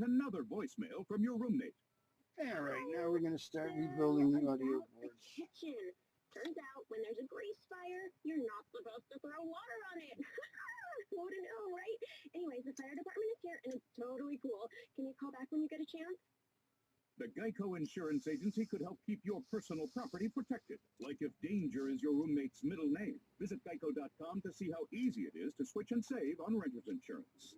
Another voicemail from your roommate. All right, now we're going to start rebuilding the audio board. Kitchen. Turns out when there's a grease fire, you're not supposed to throw water on it. Who to know, right? Anyways, the fire department is here and it's totally cool. Can you call back when you get a chance? The Geico Insurance Agency could help keep your personal property protected, like if danger is your roommate's middle name. Visit geico.com to see how easy it is to switch and save on renter's insurance.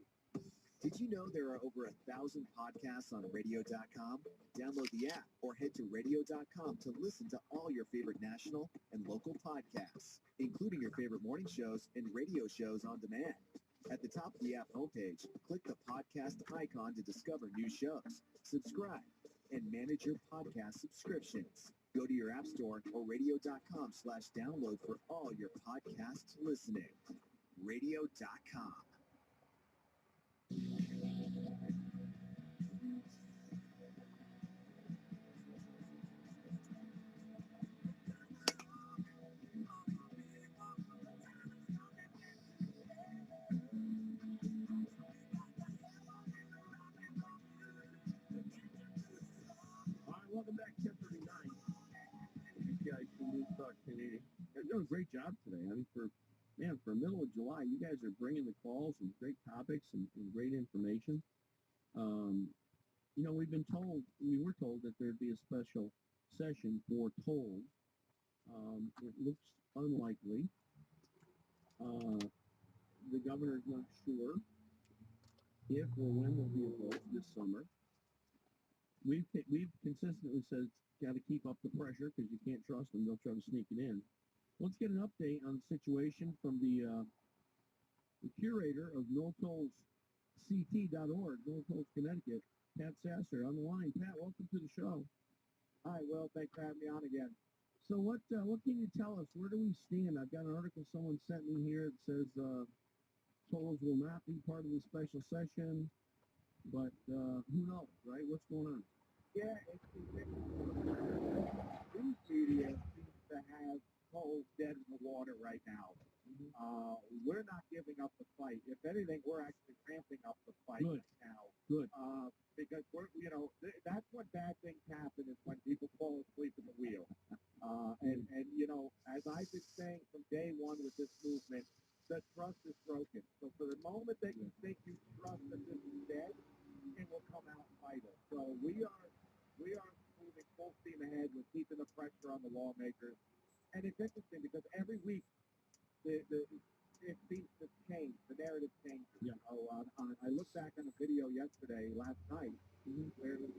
Did you know there are over 1,000 podcasts on radio.com? Download the app or head to radio.com to listen to all your favorite national and local podcasts, including your favorite morning shows and radio shows on demand. At the top of the app homepage, click the podcast icon to discover new shows, subscribe, and manage your podcast subscriptions. Go to your app store or radio.com/download for all your podcast listening. Radio.com. Welcome back, 1039. Guys from News Talk 1080. You're doing a great job today. I mean, for middle of July, you guys are bringing the calls and great topics and great information. We've been told, we were told that there'd be a special session for tolls. It looks unlikely. The governor's not sure if or when there'll be a vote this summer. We've consistently said got to keep up the pressure because you can't trust them. They'll try to sneak it in. Let's get an update on the situation from the curator of NoTollsCT.org, No Tolls Connecticut, Pat Sasser, on the line. Pat, welcome to the show. Hi, Will. Thanks for having me on again. So what can you tell us? Where do we stand? I've got an article someone sent me here that says tolls will not be part of the special session, but who knows, right? What's going on? Yeah, news media seems to have tolls dead in the water right now. We're not giving up the fight. If anything, we're actually ramping up the fight right now. Good. Because that's when bad things happen is when people fall asleep at the wheel. And as I've been saying from day one with this movement, the trust is broken. So for the moment that you think you trust that this is dead, it will come out and fight us. So we are moving full steam ahead with keeping the pressure on the lawmakers. And it's interesting because every week it seems to change. The narrative changes. Yeah. I looked back on a video last night, where it was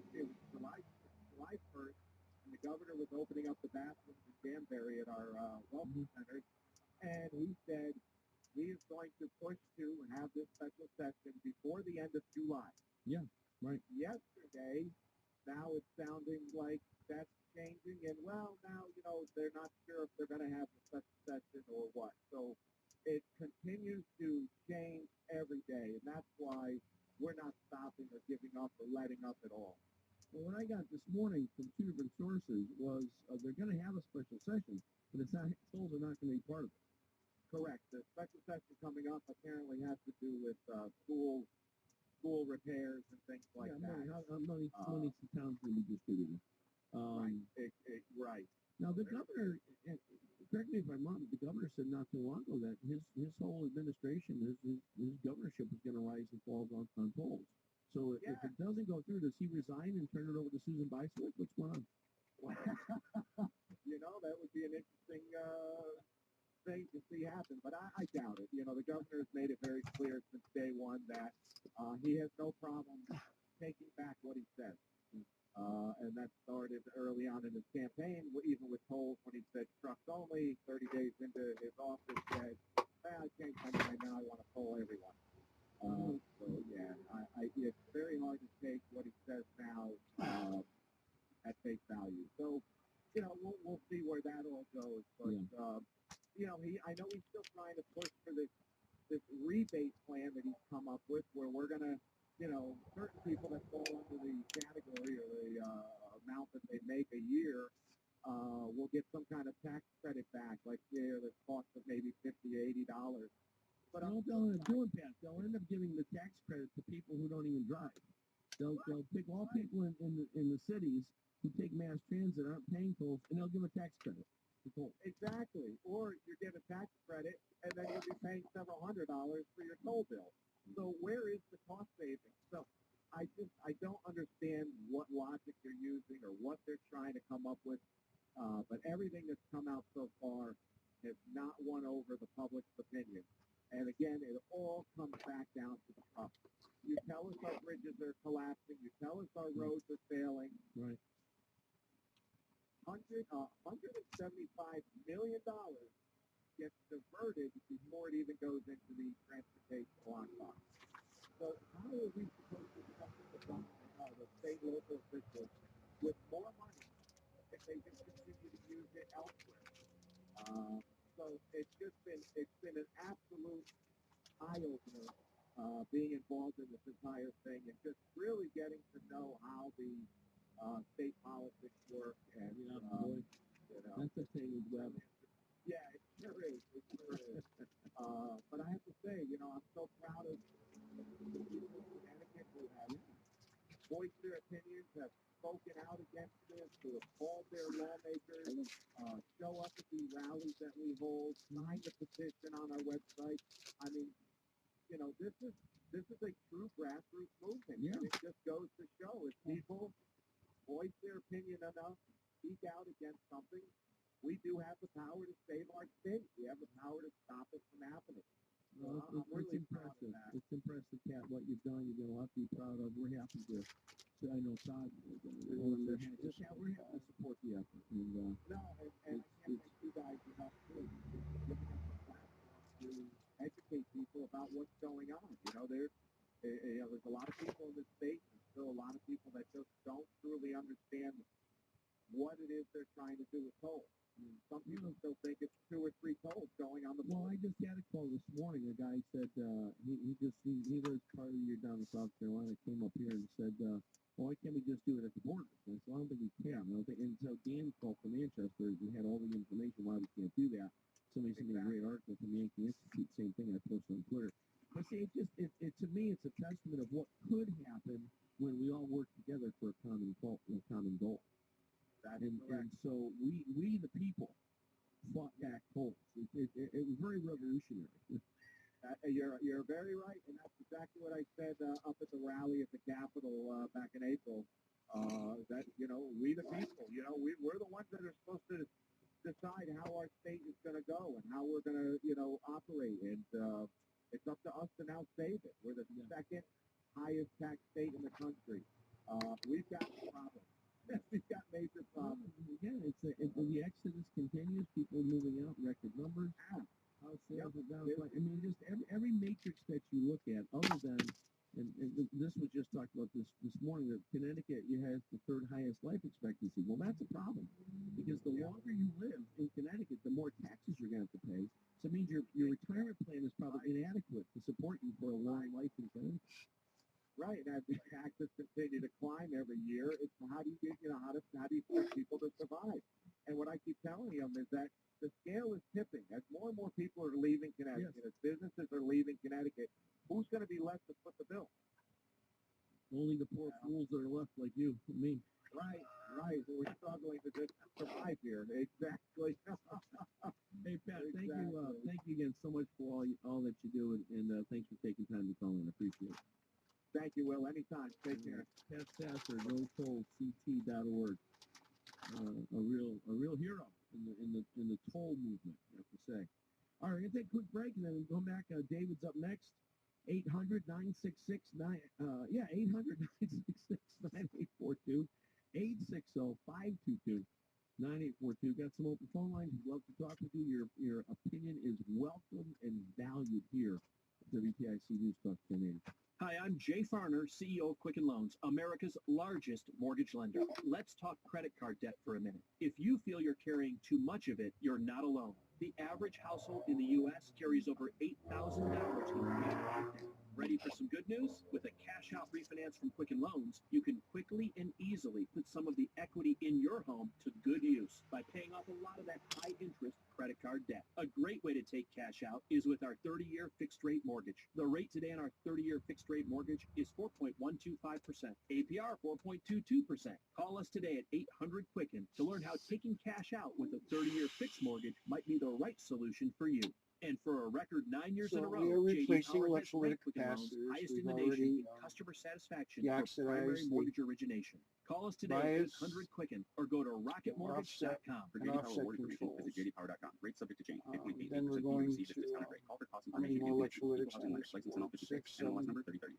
July 1st, and the governor was opening up the bathrooms in Danbury at our welcome centers, and he said he is going to push to and have this special session before the end of July. Yeah, right. Yesterday, now it's sounding like that's changing, and now, they're not sure if they're going to have the special session or what. So it continues to change every day, and that's why we're not stopping or giving up or letting up at all. Well, what I got this morning from two different sources was they're going to have a special session, but tolls are not going to be part of it. Correct. The special session coming up apparently has to do with school repairs and things like that. Money to towns will be distributed. Right. Now, the governor, correct me if I'm wrong, but the governor said not too long ago that his whole administration, his governorship is going to rise and fall on tolls. So if it doesn't go through, does he resign and turn it over to Susan Bysiewicz? What's going on? That would be an interesting thing to see happen, but I doubt it. The governor has made it very clear since day one that he has no problem taking back what he says. And that started early on in his campaign, even with tolls when he said trucks only. 30 days into his office, said, I changed my mind now, I want to toll everyone. It's very hard to take what he says now at face value. So, we'll see where that all goes. But, I know he's still trying to push for this rebate plan that he's come up with where we're going to, certain people that fall under the category or the amount that they make a year will get some kind of tax credit back, like the cost of maybe $50, $80. But they'll end up doing, Pat. They'll end up giving the tax credit to people who don't even drive. They'll pick all people in the cities who take mass transit aren't paying tolls, and they'll give them a tax credit for tolls. Exactly. Or you get a tax credit, and then you'll be paying several $100s for your toll bill. So where is the cost saving? So I don't understand what logic they're using or what they're trying to come up with. But everything that's come out so far has not won over the public's opinion. And again, it all comes back down to the tough. You tell us our bridges are collapsing. You tell us our roads are failing. Right. $175 million gets diverted before it even goes into the transportation lockbox. So how are we supposed to trust the government, the state and local officials with more money if they just continue to use it elsewhere? So it's been an absolute eye-opener being involved in this entire thing and just really getting to know how the state politics work. And Boy, that's the thing with Webb. yeah, it sure is. It sure is. But I have to say, I'm so proud of the people in Connecticut who have voiced their opinions, have spoken out against this, who have called their lawmakers, show up at the rallies that we hold, sign the petition on our website. I mean, this is a true grassroots movement. Yeah. And it just goes to show if people voice their opinion enough, speak out against something, we do have the power to save our state. We have the power to stop it from happening. So I'm really proud of impressive. that. It's impressive, Kat, what you've done. You've got a lot to be proud of. We're happy to. So I know Todd. We're happy to support the effort. And, No, and I can't thank you guys enough too. Giving us a platform to educate people about what's going on. There's a lot of people in this state, and still a lot of people that just don't truly understand what it is they're trying to do with tolls. Some people still think it's 2 or 3 tolls going on the well, border. I just had a call this morning. A guy said he lives part of the year down in South Carolina. Came up here and said, "Why can't we just do it at the border?" I said, "I don't think we can." And so Dan called from Manchester. We had all the information why we can't do that. Somebody sent me a great article from the Yankee Institute. Same thing I posted on Twitter. But see, to me, it's a testament of what could happen when we all work together for a common goal. That's And correct. so we the people fought back tolls. It was very revolutionary. You're very right, and that's exactly what I said up at the rally at the Capitol back in April. That we the people, we're the ones that are supposed to decide how our state is going to go and how we're going to operate, and it's up to us to now save it. We're the second highest tax state in the country. We've got problems. We've got major problems. Yeah, the exodus continues. People moving out in record numbers. House sales are down. I mean, just every matrix that you look at, other than, and this was just talked about this morning, that Connecticut has the 3rd highest life expectancy. Well, that's a problem because the longer you live in Connecticut, the more taxes you're going to have to pay. So it means your retirement plan is probably inadequate to support you for a long life in Connecticut. Right, and as the taxes continue to climb every year, it's how do you get, how do you force people to survive? And what I keep telling them is that the scale is tipping. As more and more people are leaving Connecticut, as businesses are leaving Connecticut, who's going to be left to foot the bill? Only the poor fools that are left like you and me. Right. We're struggling to just survive here. Exactly. Hey, Pat, Exactly. thank you again so much for all that you do, and thanks for taking time to call in. I appreciate it. Thank you, Will. Anytime. Take care. Pat Sasser, NoTollCT.org. A real hero in the toll movement, I have to say. All right, we're gonna take a quick break and then we'll come back. David's up next. 800-966-9842. 860-522-9842. Got some open phone lines. We'd love to talk with you. Your opinion is welcome and valued here at WTIC News Talk 1080. Hi, I'm Jay Farner, CEO of Quicken Loans, America's largest mortgage lender. Let's talk credit card debt for a minute. If you feel you're carrying too much of it, you're not alone. The average household in the U.S. carries over $8,000 in credit card debt. Ready for some good news? With a cash-out refinance from Quicken Loans, you can quickly and easily put some of the equity in your home to good use by paying off a lot of that high-interest credit card debt. A great way to take cash out is with our 30-year fixed-rate mortgage. The rate today on our 30-year fixed-rate mortgage is 4.125%. APR 4.22%. Call us today at 800-QUICKEN to learn how taking cash out with a 30-year fixed mortgage might be the right solution for you. And for a record 9 years in a row, we are J.D. replacing Power has electrolytic ranked Quicken Loans capacitors. highest in We've the already nation in customer satisfaction for primary deoxidized mortgage origination. Call us today at bias 800-QUICKEN or go to rocketmortgage.com. For and JD Power offset award information, controls. visit jdpower.com. Rates subject to change. Typically Then we're 8% fee to going receive this to, discounted rate. Call for cost how many information. more Information. electrolytics Equal housing do lender. we License and office six, NMLS seven. number 3030.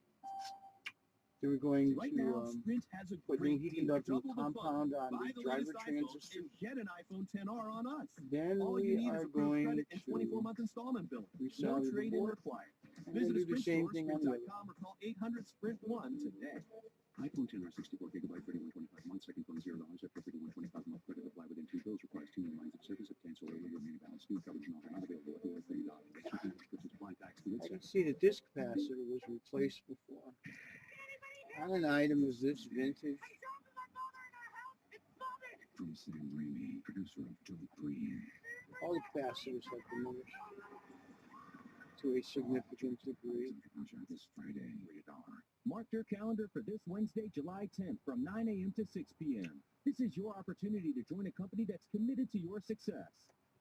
Then we're going Right to now, Sprint has a put great new deal. heat-conducting Double the fun. compound on Buy the the driver latest iPhone transistor. and get an iPhone XR on us. Then All we you need are is approved going credit and to 24-month installment billing. No resell the trade-in board. required. and Visit then a do the Sprint same store, thing on the other. sprint.com, or call 800-SPRINT-1 today. iPhone XR 64 gigabyte, 3125 months, second phone $0 after 3125 month credit apply within 2 bills, requires 2 new lines of service. If cancel early, remaining balance due, coverage and offer not available at over $30. Versus apply tax to I can see the disc capacitor was replaced before. On an item is this vintage. From Sam Raimi, producer of Don't Breathe. All the capacitors have diminished to a significant degree. This Friday, $1. Mark your calendar for this Wednesday, July 10th from 9 a.m. to 6 p.m. This is your opportunity to join a company that's committed to your success.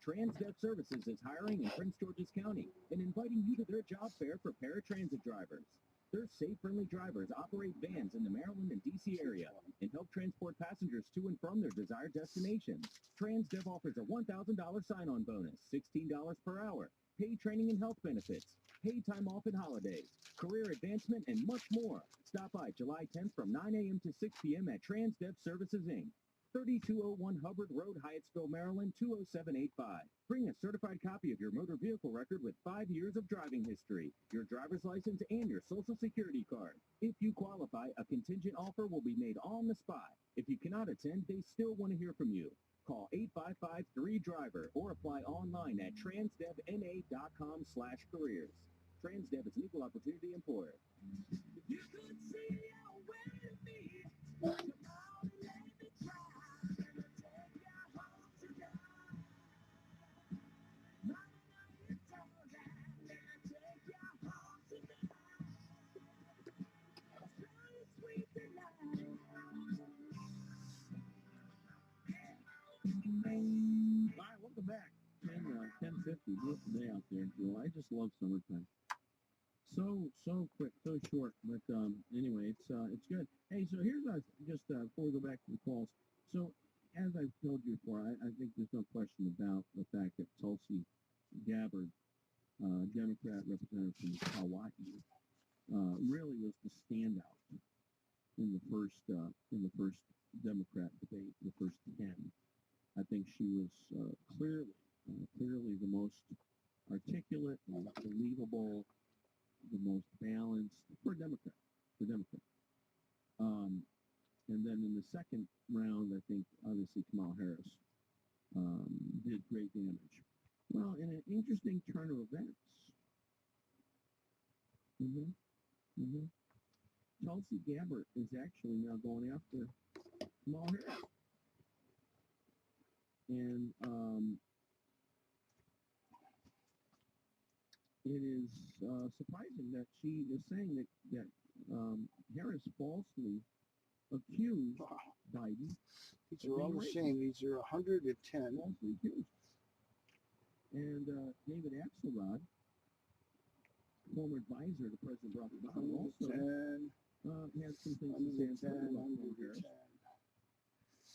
TransDev Services is hiring in Prince George's County and inviting you to their job fair for paratransit drivers. Their safe, friendly drivers operate vans in the Maryland and D.C. area and help transport passengers to and from their desired destinations. TransDev offers a $1,000 sign-on bonus, $16 per hour, paid training and health benefits, paid time off and holidays, career advancement, and much more. Stop by July 10th from 9 a.m. to 6 p.m. at TransDev Services, Inc., 3201 Hubbard Road, Hyattsville, Maryland, 20785. Bring a certified copy of your motor vehicle record with 5 years of driving history, your driver's license, and your social security card. If you qualify, a contingent offer will be made on the spot. If you cannot attend, they still want to hear from you. Call 855-3DRIVER or apply online at transdevna.com/careers. Transdev is an equal opportunity employer. You could see your way to me. All right, welcome back. 10:50. Beautiful day out there. Well, I just love summertime. So quick, so short. But anyway, it's good. Hey, so here's just before we go back to the calls. So as I've told you before, I think there's no question about the fact that Tulsi Gabbard, Democrat representative from Hawaii, really was the standout in the first Democrat debate, the first 10. I think she was clearly the most articulate, the most believable, the most balanced for a Democrat. And then in the second round, I think obviously Kamala Harris did great damage. Well, in an interesting turn of events, Tulsi Gabbard is actually now going after Kamala Harris. And it is surprising that she is saying that Harris falsely accused Biden. These are all the same. These are 110. Falsely accused. And David Axelrod, former advisor to President Barack Obama, also had some things to say about Kamala Harris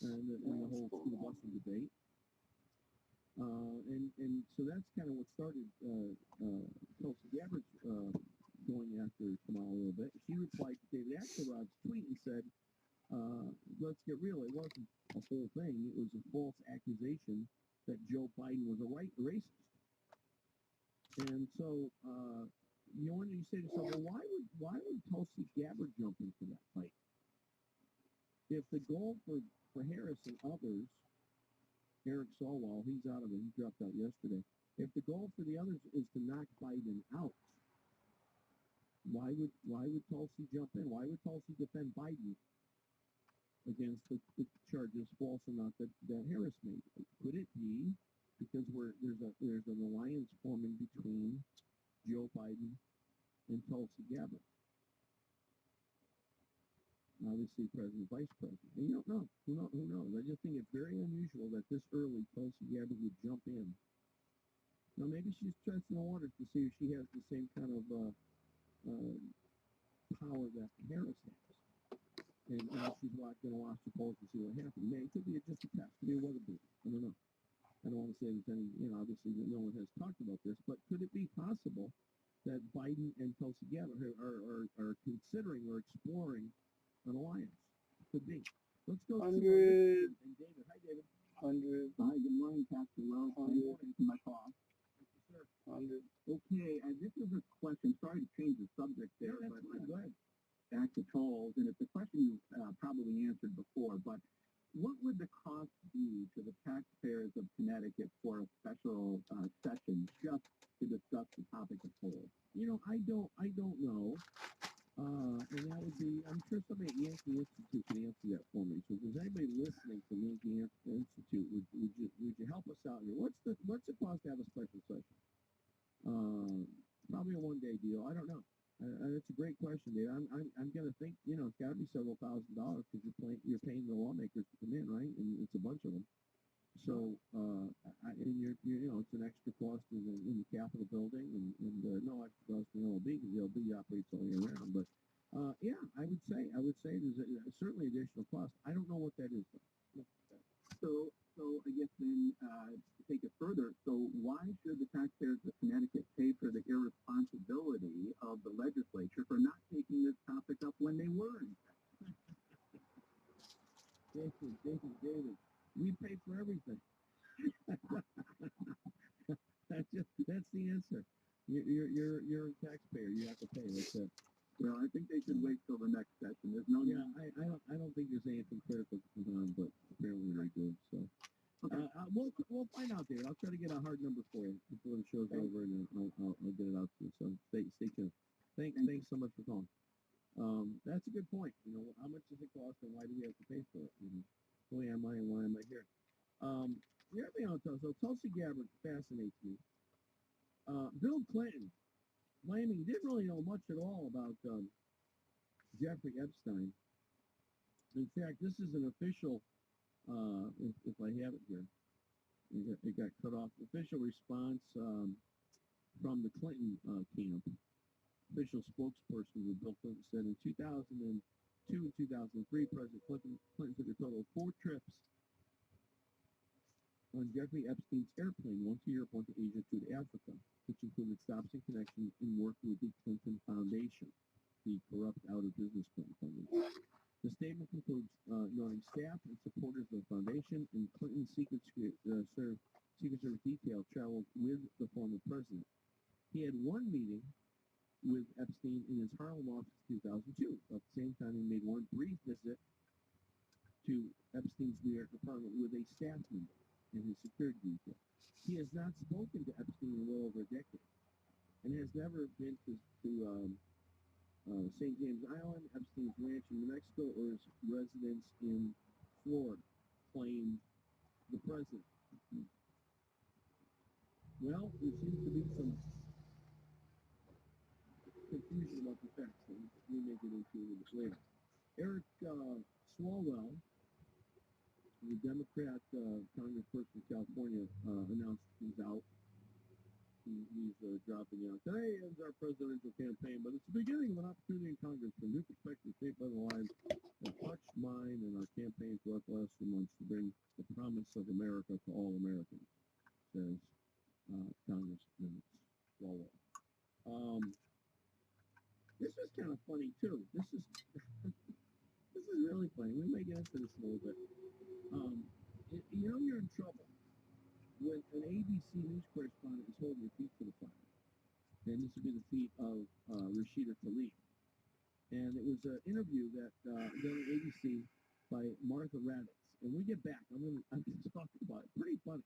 and the whole school busing debate. And so that's kind of what started Tulsi Gabbard going after Kamala a little bit. She replied to David Axelrod's tweet and said, let's get real, it wasn't a whole thing. It was a false accusation that Joe Biden was a racist. And so you say to yourself, well, why would Tulsi Gabbard jump into that fight? If the goal for Harris and others Eric Swalwell, he's out of it. He dropped out yesterday. If the goal for the others is to knock Biden out, why would Tulsi jump in? Why would Tulsi defend Biden against the charges, false or not, that Harris made? Could it be because there's an alliance forming between Joe Biden and Tulsi Gabbard? Obviously, President, Vice President. And you don't know. Who knows? I just think it's very unusual that this early Tulsi Gabbard would jump in. Now, maybe she's testing the waters to see if she has the same kind of power that Harris has. And she's going to watch the polls and see what happens. Maybe it could be just a test. Could be a weather balloon. I don't know. I don't want to say there's any, obviously no one has talked about this, but could it be possible that Biden and Tulsi Gabbard are considering or exploring an alliance? Could be. Let's go to 100. And David. Hi, David. 100. Hi, good morning, Pastor Rose. Thank you for my call. 100. Okay, and this is a question. Sorry to change the subject there, Yeah, but that's fine. Go ahead. back to tolls, and it's a question you've probably answered before, but what would the cost be to the taxpayers of Connecticut for a special session just to discuss the topic of tolls? I don't know. And that would be, I'm sure somebody at Yankee Institute can answer that for me. So if there's anybody listening from Yankee Institute, would you help us out here? What's the cost to have a special session? Probably a one-day deal. I don't know. That's a great question, Dave. I'm going to think, it's got to be several $1,000s because you're paying the lawmakers to come in, right? And it's a bunch of them. So, and it's an extra cost in the Capitol building, and no extra cost in the LB because the LB operates all year round. But yeah, I would say there's certainly additional cost. I don't know what that is though. So I guess then to take it further, so why should the taxpayers of Connecticut pay for the irresponsibility of the legislature for not taking this topic up when they were in session? David, we pay for everything. That's the answer. You're a taxpayer. You have to pay. That's it. Well, I think they should wait till the next session. There's no Yeah, I don't think there's anything critical going on, but apparently they do. So we'll find out, David. I'll try to get a hard number for you before the show's over, and I'll get it out to you. So stay tuned. Thanks so much for calling. That's a good point. How much does it cost, and why do we have to pay for it? Why am I here? The other thing I'll tell you, so Tulsi Gabbard fascinates me. Bill Clinton claiming he didn't really know much at all about Jeffrey Epstein. In fact, this is an official, if I have it here, it got cut off, official response from the Clinton camp. Official spokesperson with Bill Clinton said in 2002 and 2003, President Clinton took a total of 4 trips on Jeffrey Epstein's airplane, one to Europe, one to Asia, 2 to Africa, which included stops and connections and work with the Clinton Foundation, the corrupt out-of-business Clinton Foundation. The statement concludes noting staff and supporters of the foundation and Clinton's Secret Service detail traveled with the former president. He had one meeting with Epstein in his Harlem office in 2002. At the same time, he made one brief visit to Epstein's New York apartment with a staff member and his security detail. He has not spoken to Epstein in well over a decade and has never been to St. James Island, Epstein's ranch in New Mexico, or his residence in Florida, claimed the president. Well, there seems to be some confusion about the facts, and we may get into it a bit later. Eric Swalwell, the Democrat congressperson from California, announced he's out. He's dropping out. Today ends our presidential campaign, but it's the beginning of an opportunity in Congress for new perspectives shaped by the lives that touched mine and our campaign throughout the last few months to bring the promise of America to all Americans, says Congressman Swalwell. This is kind of funny too. This is really funny. We may get into this a little bit. You're in trouble when an ABC news correspondent is holding your feet to the fire. And this would be the feet of Rashida Tlaib. And it was an interview that done at ABC by Martha Raddatz. And we get back, I'm gonna talk about it. Pretty funny.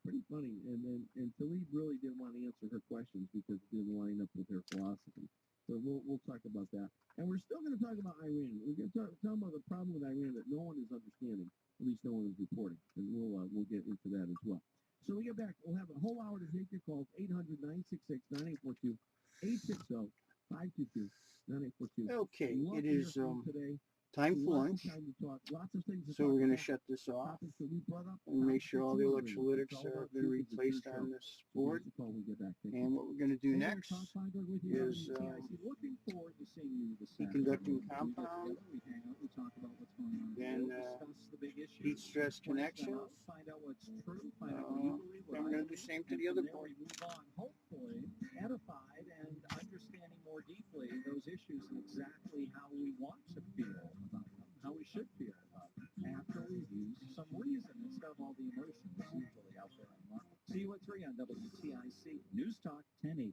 And Talib really didn't want to answer her questions because it didn't line up with her philosophy. So we'll talk about that. And we're still going to talk about Iran. We're going to talk about the problem with Iran that no one is understanding. At least no one is reporting. And we'll get into that as well. So we get back. We'll have a whole hour to take your calls. 800-966-9842. 860-522-9842. Okay, Love it to hear is from you today. time for lunch. Lots of time to talk. Lots of things to So talk we're going to about. shut this off Topics that we brought up. and make sure all the Topics that you electrolytics agree with. have It's all been about replaced truth. on this So board. give us a call when we get back. Thank you. And what we're going to do Hey, next Tom Feinberg with you is on TIC. Looking forward to seeing you this be Saturday. conducting We get compound, together, we hang out, we talk about what's going on. then We'll discuss the big issues. heat stress Flesh them connections. out, find out what's true, find out what you believe, what I'm I going to do the believe, same to and the other from there board. we move on, hopefully edified and understanding more deeply those issues and exactly how we want to feel about them, how we should feel about them after we've used some reason instead of all the emotions usually out there on the market. See you at 3 on WTIC News Talk 1080.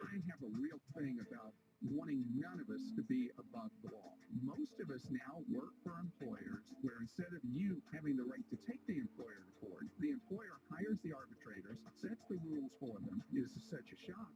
I have a real thing about wanting none of us to be above the law. Most of us now work for employers where instead of you having the right to take the employer to court, the employer hires the arbitrators, sets the rules for them. Is such a shock.